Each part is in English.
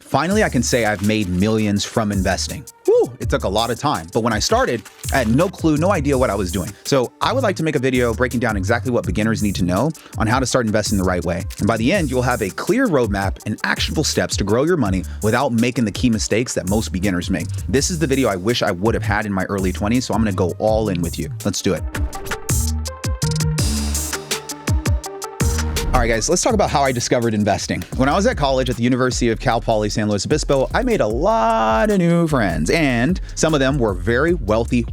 Finally, I can say I've made millions from investing. Woo, it took a lot of time. But when I started, I had no clue, no idea what I was doing. So I would like to make a video breaking down exactly what beginners need to know on how to start investing the right way. And by the end, you'll have a clear roadmap and actionable steps to grow your money without making the key mistakes that most beginners make. This is the video I wish I would have had in my early 20s, so I'm gonna go all in with you. Let's do it. All right, guys, let's talk about how I discovered investing. When I was at college at the University of Cal Poly San Luis Obispo, I made a lot of new friends, and some of them were very wealthy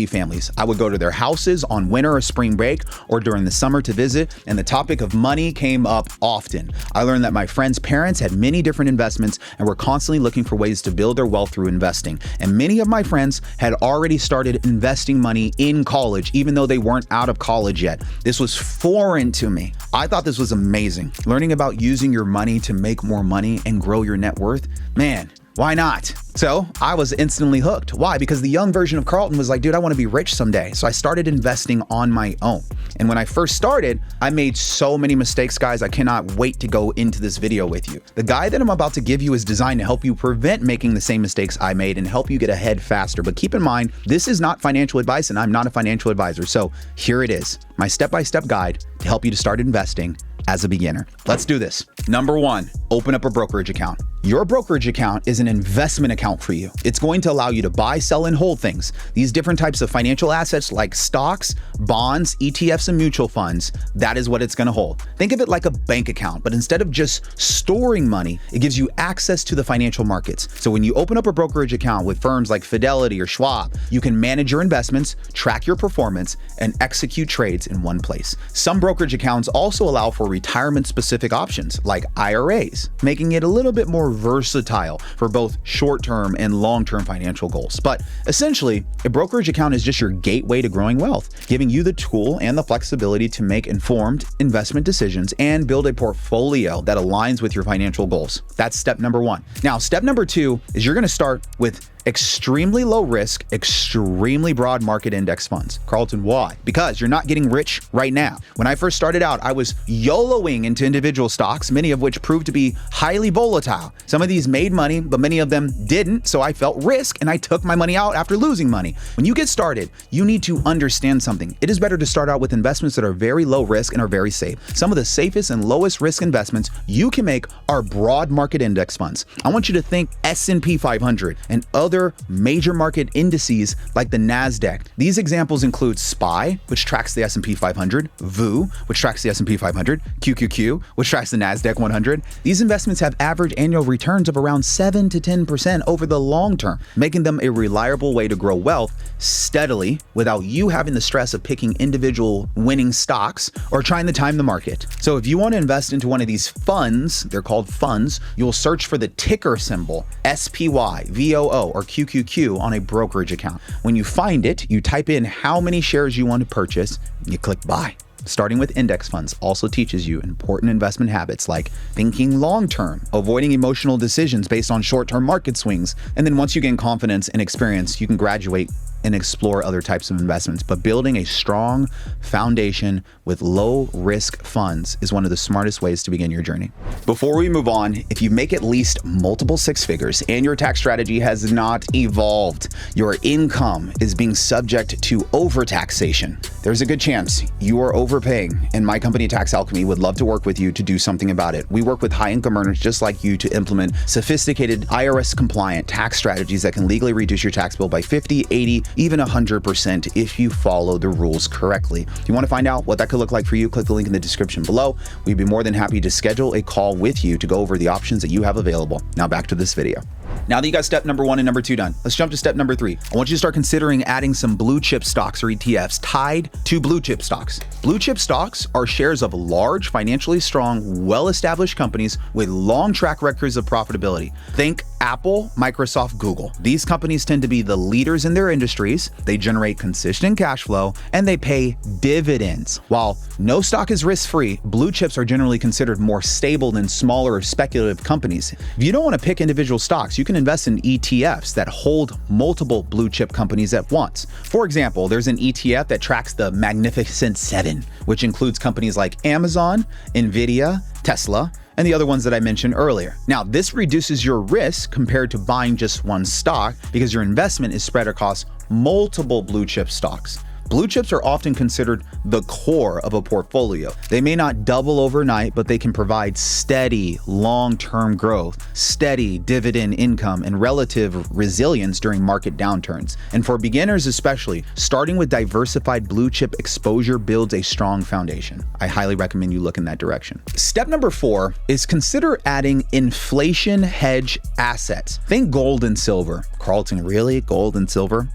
families. I would go to their houses on winter or spring break or during the summer to visit, and the topic of money came up often. I learned that my friends' parents had many different investments and were constantly looking for ways to build their wealth through investing. And many of my friends had already started investing money in college, even though they weren't out of college yet. This was foreign to me. I thought this was amazing. Learning about using your money to make more money and grow your net worth, man, why not? So I was instantly hooked. Why? Because the young version of Karlton was like, dude, I want to be rich someday. So I started investing on my own. And when I first started, I made so many mistakes, guys. I cannot wait to go into this video with you. The guide that I'm about to give you is designed to help you prevent making the same mistakes I made and help you get ahead faster. But keep in mind, this is not financial advice and I'm not a financial advisor. So here it is, my step-by-step guide to help you to start investing as a beginner. Let's do this. Number one, open up a brokerage account. Your brokerage account is an investment account for you. It's going to allow you to buy, sell, and hold things. These different types of financial assets like stocks, bonds, ETFs, and mutual funds, that is what it's going to hold. Think of it like a bank account, but instead of just storing money, it gives you access to the financial markets. So when you open up a brokerage account with firms like Fidelity or Schwab, you can manage your investments, track your performance, and execute trades in one place. Some brokerage accounts also allow for retirement-specific options like IRAs, making it a little bit more versatile for both short-term and long-term financial goals. But essentially, a brokerage account is just your gateway to growing wealth, giving you the tool and the flexibility to make informed investment decisions and build a portfolio that aligns with your financial goals. That's step number one. Now, step number two is you're going to start with extremely low risk, extremely broad market index funds. Karlton, why? Because you're not getting rich right now. When I first started out, I was YOLOing into individual stocks, many of which proved to be highly volatile. Some of these made money, but many of them didn't. So I felt risk and I took my money out after losing money. When you get started, you need to understand something. It is better to start out with investments that are very low risk and are very safe. Some of the safest and lowest risk investments you can make are broad market index funds. I want you to think S&P 500 and other major market indices like the NASDAQ. These examples include SPY, which tracks the S&P 500, VOO, which tracks the S&P 500, QQQ, which tracks the NASDAQ 100. These investments have average annual returns of around 7 to 10% over the long term, making them a reliable way to grow wealth steadily without you having the stress of picking individual winning stocks or trying to time the market. So if you want to invest into one of these funds, they're called funds, you'll search for the ticker symbol SPY, VOO, or QQQ on a brokerage account. When you find it, you type in how many shares you want to purchase, you click buy. Starting with index funds also teaches you important investment habits like thinking long-term, avoiding emotional decisions based on short-term market swings, and then once you gain confidence and experience, you can graduate and explore other types of investments. But building a strong foundation with low risk funds is one of the smartest ways to begin your journey. Before we move on, if you make at least multiple six figures and your tax strategy has not evolved, your income is being subject to overtaxation, there's a good chance you are overpaying, and my company Tax Alchemy would love to work with you to do something about it. We work with high income earners just like you to implement sophisticated IRS compliant tax strategies that can legally reduce your tax bill by 50, 80, even 100% if you follow the rules correctly. If you want to find out what that could look like for you, click the link in the description below. We'd be more than happy to schedule a call with you to go over the options that you have available. Now back to this video. Now that you got step number one and number two done, let's jump to step number three. I want you to start considering adding some blue chip stocks or ETFs tied to blue chip stocks. Blue chip stocks are shares of large, financially strong, well-established companies with long track records of profitability. Think Apple, Microsoft, Google. These companies tend to be the leaders in their industries. They generate consistent cash flow and they pay dividends. While no stock is risk-free, blue chips are generally considered more stable than smaller speculative companies. If you don't want to pick individual stocks, you can invest in ETFs that hold multiple blue chip companies at once. For example, there's an ETF that tracks the Magnificent Seven, which includes companies like Amazon, Nvidia, Tesla, and the other ones that I mentioned earlier. Now, this reduces your risk compared to buying just one stock because your investment is spread across multiple blue chip stocks. Blue chips are often considered the core of a portfolio. They may not double overnight, but they can provide steady, long-term growth, steady dividend income, and relative resilience during market downturns. And for beginners especially, starting with diversified blue chip exposure builds a strong foundation. I highly recommend you look in that direction. Step number 4 is consider adding inflation hedge assets. Think gold and silver. Karlton, really? Gold and silver?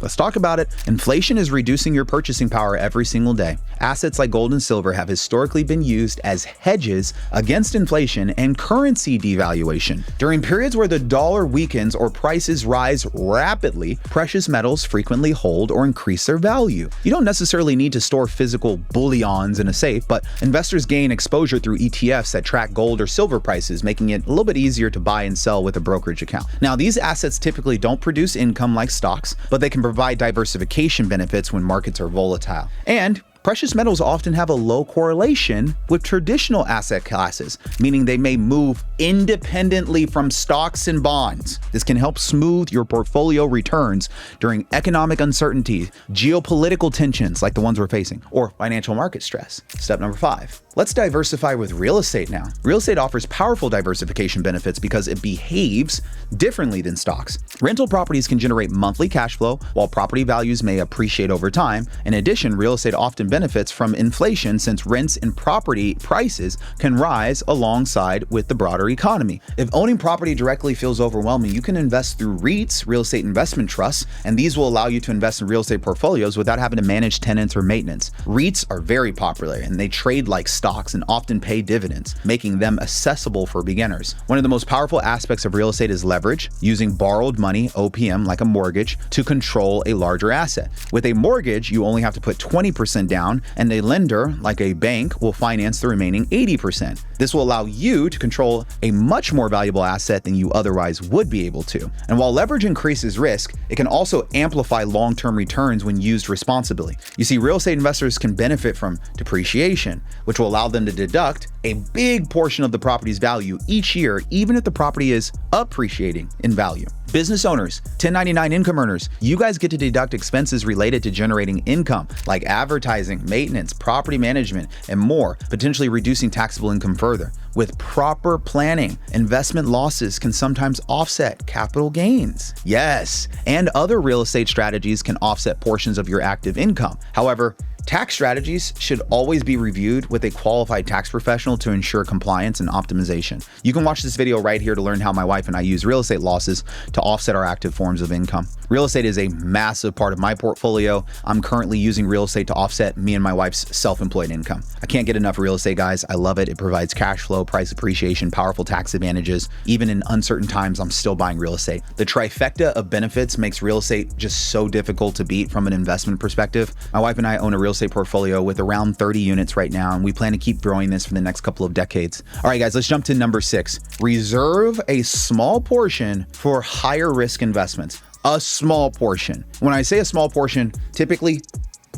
Let's talk about it. Inflation is reducing your purchasing power every single day. Assets like gold and silver have historically been used as hedges against inflation and currency devaluation. During periods where the dollar weakens or prices rise rapidly, precious metals frequently hold or increase their value. You don't necessarily need to store physical bullions in a safe, but investors gain exposure through ETFs that track gold or silver prices, making it a little bit easier to buy and sell with a brokerage account. Now, these assets typically don't produce income like stocks, but they can provide diversification benefits when markets are volatile. And precious metals often have a low correlation with traditional asset classes, meaning they may move independently from stocks and bonds. This can help smooth your portfolio returns during economic uncertainty, geopolitical tensions like the ones we're facing, or financial market stress. Step number 5. Let's diversify with real estate now. Real estate offers powerful diversification benefits because it behaves differently than stocks. Rental properties can generate monthly cash flow, while property values may appreciate over time. In addition, real estate often benefits from inflation since rents and property prices can rise alongside with the broader economy. If owning property directly feels overwhelming, you can invest through REITs, real estate investment trusts, and these will allow you to invest in real estate portfolios without having to manage tenants or maintenance. REITs are very popular and they trade like stocks and often pay dividends, making them accessible for beginners. One of the most powerful aspects of real estate is leverage, using borrowed money, OPM, like a mortgage, to control a larger asset. With a mortgage, you only have to put 20% down, and a lender, like a bank, will finance the remaining 80%. This will allow you to control a much more valuable asset than you otherwise would be able to. And while leverage increases risk, it can also amplify long-term returns when used responsibly. You see, real estate investors can benefit from depreciation, which will allow them to deduct a big portion of the property's value each year, even if the property is appreciating in value. Business owners, 1099 income earners, you guys get to deduct expenses related to generating income like advertising, maintenance, property management, and more, potentially reducing taxable income further. With proper planning, investment losses can sometimes offset capital gains. Yes, and other real estate strategies can offset portions of your active income. However, tax strategies should always be reviewed with a qualified tax professional to ensure compliance and optimization. You can watch this video right here to learn how my wife and I use real estate losses to offset our active forms of income. Real estate is a massive part of my portfolio. I'm currently using real estate to offset me and my wife's self-employed income. I can't get enough real estate, guys. I love it. It provides cash flow, price appreciation, powerful tax advantages. Even in uncertain times, I'm still buying real estate. The trifecta of benefits makes real estate just so difficult to beat from an investment perspective. My wife and I own a real estate portfolio with around 30 units right now, and we plan to keep growing this for the next couple of decades. All right, guys, let's jump to number 6. Reserve a small portion for higher risk investments. A small portion. When I say a small portion, typically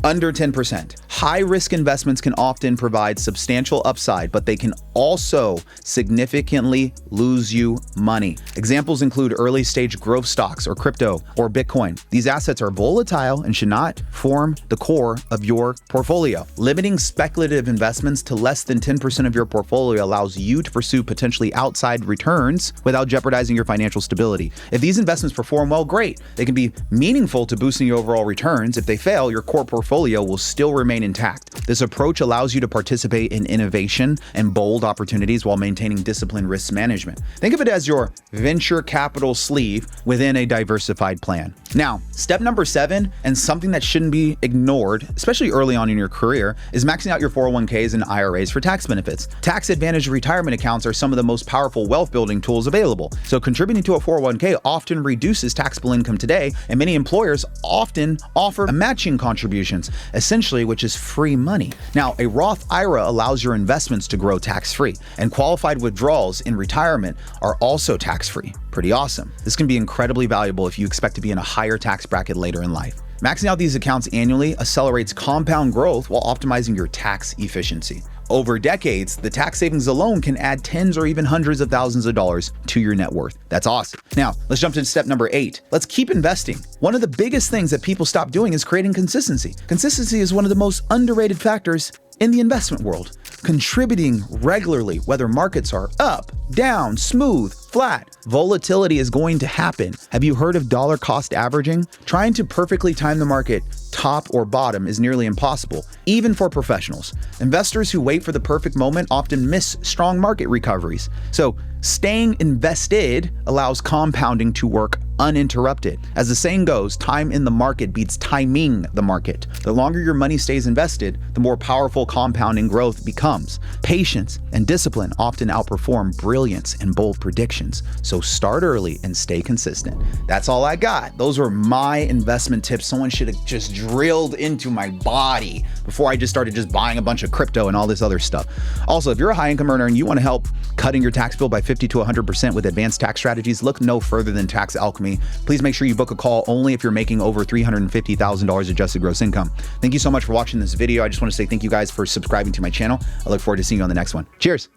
under 10%. High risk investments can often provide substantial upside, but they can also significantly lose you money. Examples include early stage growth stocks or crypto or Bitcoin. These assets are volatile and should not form the core of your portfolio. Limiting speculative investments to less than 10% of your portfolio allows you to pursue potentially outside returns without jeopardizing your financial stability. If these investments perform well, great. They can be meaningful to boosting your overall returns. If they fail, your core portfolio will still remain intact. This approach allows you to participate in innovation and bold opportunities while maintaining disciplined risk management. Think of it as your venture capital sleeve within a diversified plan. Now, step number 7, and something that shouldn't be ignored, especially early on in your career, is maxing out your 401ks and IRAs for tax benefits. Tax advantage retirement accounts are some of the most powerful wealth building tools available. So contributing to a 401k often reduces taxable income today, and many employers often offer matching contributions, essentially, which is free money. Now, a Roth IRA allows your investments to grow tax-free, and qualified withdrawals in retirement are also tax-free. Pretty awesome. This can be incredibly valuable if you expect to be in a higher tax bracket later in life. Maxing out these accounts annually accelerates compound growth while optimizing your tax efficiency. Over decades, the tax savings alone can add tens or even hundreds of thousands of dollars to your net worth. That's awesome. Now, let's jump to step number 8. Let's keep investing. One of the biggest things that people stop doing is creating consistency. Consistency is one of the most underrated factors in the investment world. Contributing regularly, whether markets are up, down, smooth, flat, volatility is going to happen. Have you heard of dollar cost averaging? Trying to perfectly time the market, top or bottom, is nearly impossible, even for professionals. Investors who wait for the perfect moment often miss strong market recoveries. So, staying invested allows compounding to work uninterrupted. As the saying goes, time in the market beats timing the market. The longer your money stays invested, the more powerful compounding growth becomes. Patience and discipline often outperform brilliance and bold predictions. So start early and stay consistent. That's all I got. Those were my investment tips. Someone should have just drilled into my body before I just started just buying a bunch of crypto and all this other stuff. Also, if you're a high income earner and you want to help cutting your tax bill by 50 to 100% with advanced tax strategies, look no further than Tax Alchemy. Please make sure you book a call only if you're making over $350,000 adjusted gross income. Thank you so much for watching this video. I just want to say thank you guys for subscribing to my channel. I look forward to seeing you on the next one. Cheers.